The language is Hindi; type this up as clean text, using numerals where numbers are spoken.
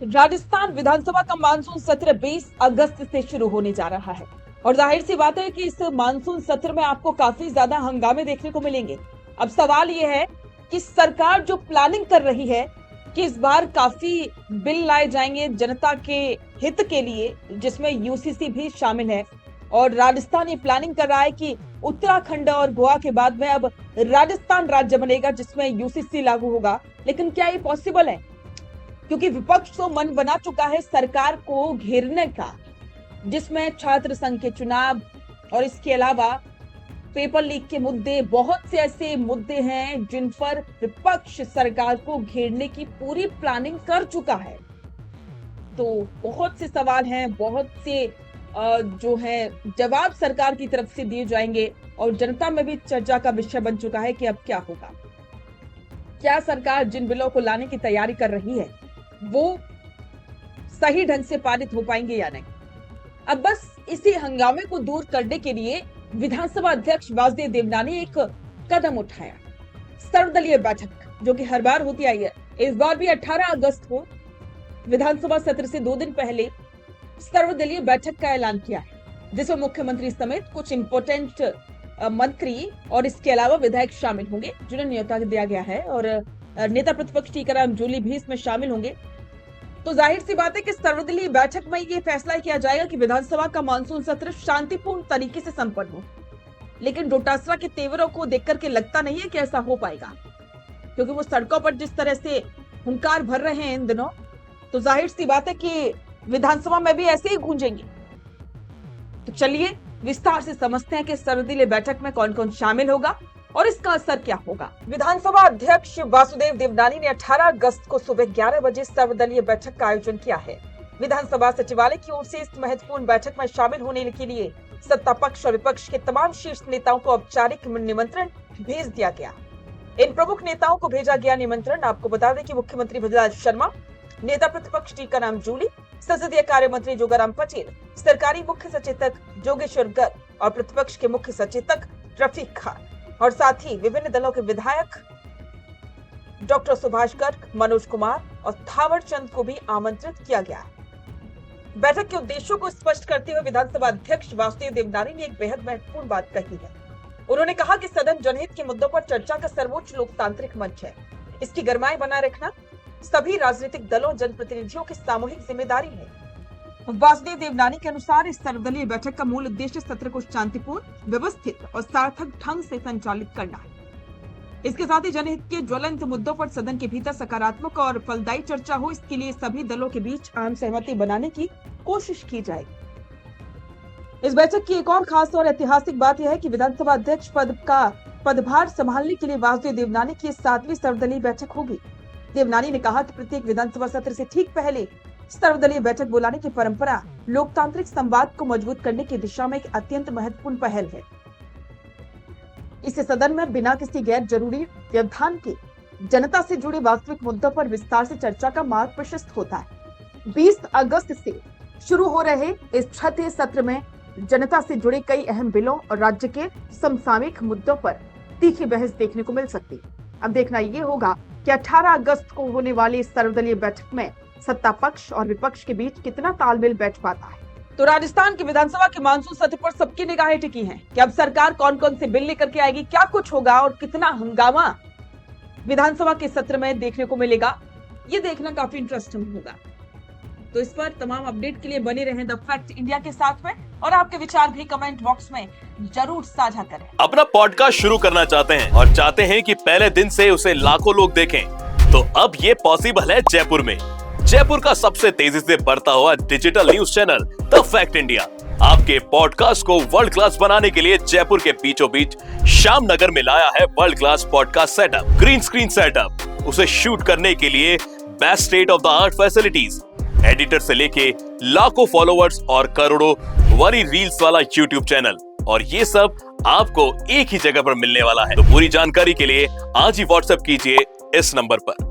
राजस्थान विधानसभा का मानसून सत्र 20 अगस्त से शुरू होने जा रहा है और जाहिर सी बात है कि इस मानसून सत्र में आपको काफी ज्यादा हंगामे देखने को मिलेंगे। अब सवाल यह है कि सरकार जो प्लानिंग कर रही है कि इस बार काफी बिल लाए जाएंगे जनता के हित के लिए, जिसमें यूसीसी भी शामिल है। और राजस्थान ये प्लानिंग कर रहा है कि उत्तराखंड और गोवा के बाद में अब राजस्थान राज्य बनेगा जिसमें यूसीसी लागू होगा। लेकिन क्या ये पॉसिबल है? क्योंकि विपक्ष तो मन बना चुका है सरकार को घेरने का, जिसमें छात्र संघ के चुनाव और इसके अलावा पेपर लीक के मुद्दे, बहुत से ऐसे मुद्दे हैं जिन पर विपक्ष सरकार को घेरने की पूरी प्लानिंग कर चुका है। तो बहुत से सवाल हैं, बहुत से जो है जवाब सरकार की तरफ से दिए जाएंगे और जनता में भी चर्चा का विषय बन चुका है कि अब क्या होगा। क्या सरकार जिन बिलों को लाने की तैयारी कर रही है वो सही ढंग से पारित हो पाएंगे या नहीं? अब बस इसी हंगामे को दूर करने के लिए विधानसभा अध्यक्ष वासुदेव देवनानी ने एक कदम उठाया। सर्वदलीय बैठक, जो कि हर बार होती आई है, इस बार भी 18 अगस्त को विधानसभा सत्र से 2 दिन पहले सर्वदलीय बैठक का ऐलान किया है, जिसमें मुख्यमंत्री समेत कुछ इंपोर्टेंट मंत्री और इसके अलावा विधायक शामिल होंगे जिन्हें न्योता दिया गया है, और नेता प्रतिपक्ष टीकाराम जूली भी इसमें शामिल होंगे। तो जाहिर सी बात है कि सर्वदलीय बैठक में ये फैसला किया जाएगा कि विधानसभा का मानसून सत्र शांतिपूर्ण तरीके से संपन्न हो। लेकिन डोटासरा के तेवरों को देख करके लगता नहीं है कि ऐसा हो पाएगा, क्योंकि वो सड़कों पर जिस तरह से हुंकार भर रहे हैं इन दिनों, तो जाहिर सी बात है कि विधानसभा में भी ऐसे ही गूंजेंगे। तो चलिए विस्तार से समझते हैं कि सर्वदलीय बैठक में कौन कौन शामिल होगा और इसका असर क्या होगा। विधानसभा अध्यक्ष वासुदेव देवनानी ने 18 अगस्त को सुबह 11 बजे सर्वदलीय बैठक का आयोजन किया है। विधानसभा सचिवालय की ओर से इस महत्वपूर्ण बैठक में शामिल होने के लिए सत्ता पक्ष और विपक्ष के तमाम शीर्ष नेताओं को औपचारिक निमंत्रण भेज दिया गया। इन प्रमुख नेताओं को भेजा गया निमंत्रण, आपको बता दें कि मुख्यमंत्री भजनलाल शर्मा, नेता प्रतिपक्ष टीकाराम जूली, संसदीय कार्य मंत्री जोगाराम पटेल, सरकारी मुख्य सचेतक जोगेश्वर गर्ग और प्रतिपक्ष के मुख्य सचेतक रफीक खान, और साथ ही विभिन्न दलों के विधायक डॉक्टर सुभाष गर्ग, मनोज कुमार और थावर चंद को भी आमंत्रित किया गया है। बैठक के उद्देश्यों को स्पष्ट करते हुए विधानसभा अध्यक्ष वासुदेव देवनानी ने एक बेहद महत्वपूर्ण बात कही है। उन्होंने कहा कि सदन जनहित के मुद्दों पर चर्चा का सर्वोच्च लोकतांत्रिक मंच है। इसकी गरिमाएं बनाए रखना सभी राजनीतिक दलों, जनप्रतिनिधियों की सामूहिक जिम्मेदारी है। वासुदेव देवनानी के अनुसार इस सर्वदलीय बैठक का मूल उद्देश्य सत्र को शांतिपूर्ण, व्यवस्थित और सार्थक ढंग से संचालित करना है। इसके साथ ही जनहित के ज्वलंत मुद्दों पर सदन के भीतर सकारात्मक और फलदायी चर्चा हो, इसके लिए सभी दलों के बीच आम सहमति बनाने की कोशिश की जाएगी। इस बैठक की एक और खास और ऐतिहासिक बात यह है कि विधानसभा अध्यक्ष पद का पदभार संभालने के लिए वासुदेव देवनानी की 7वीं सर्वदलीय बैठक होगी। देवनानी ने कहा कि प्रत्येक विधानसभा सत्र से ठीक पहले सर्वदलीय बैठक बुलाने की परंपरा लोकतांत्रिक संवाद को मजबूत करने की दिशा में एक अत्यंत महत्वपूर्ण पहल है। इससे सदन में बिना किसी गैर जरूरी व्यवधान के जनता से जुड़े वास्तविक मुद्दों पर विस्तार से चर्चा का मार्ग प्रशस्त होता है। 20 अगस्त से शुरू हो रहे इस 6वें सत्र में जनता से जुड़े कई अहम बिलों और राज्य के समसामयिक मुद्दों पर तीखी बहस देखने को मिल सकती है। अब देखना ये होगा कि 18 अगस्त को होने वाली इस सर्वदलीय बैठक में सत्ता पक्ष और विपक्ष के बीच कितना तालमेल बैठ पाता है। तो राजस्थान की विधानसभा के मानसून सत्र पर सबकी निगाहें टिकी हैं कि अब सरकार कौन कौन से बिल लेकर के आएगी, क्या कुछ होगा और कितना हंगामा विधानसभा के सत्र में देखने को मिलेगा, ये देखना काफी इंटरेस्टिंग होगा। तो इस पर तमाम अपडेट के लिए बने रहें द फैक्ट इंडिया के साथ में, और आपके विचार भी कमेंट बॉक्स में जरूर साझा करें। अपना पॉडकास्ट शुरू करना चाहते हैं और चाहते हैं कि पहले दिन से उसे लाखों लोग देखें, तो अब ये पॉसिबल है जयपुर में। जयपुर का सबसे तेजी से बढ़ता हुआ digital news channel the fact India आपके पॉडकास्ट को वर्ल्ड क्लास बनाने के लिए जयपुर के बीचों बीच श्याम नगर में लाया है world class podcast setup, green screen setup, उसे शूट करने के लिए best state of the art facilities, editor से लेके लाखों फॉलोअर्स और करोड़ों वाली रील्स वाला यूट्यूब चैनल, और ये सब आपको एक ही जगह पर मिलने वाला है। तो पूरी जानकारी के लिए आज ही व्हाट्सएप कीजिए इस नंबर पर।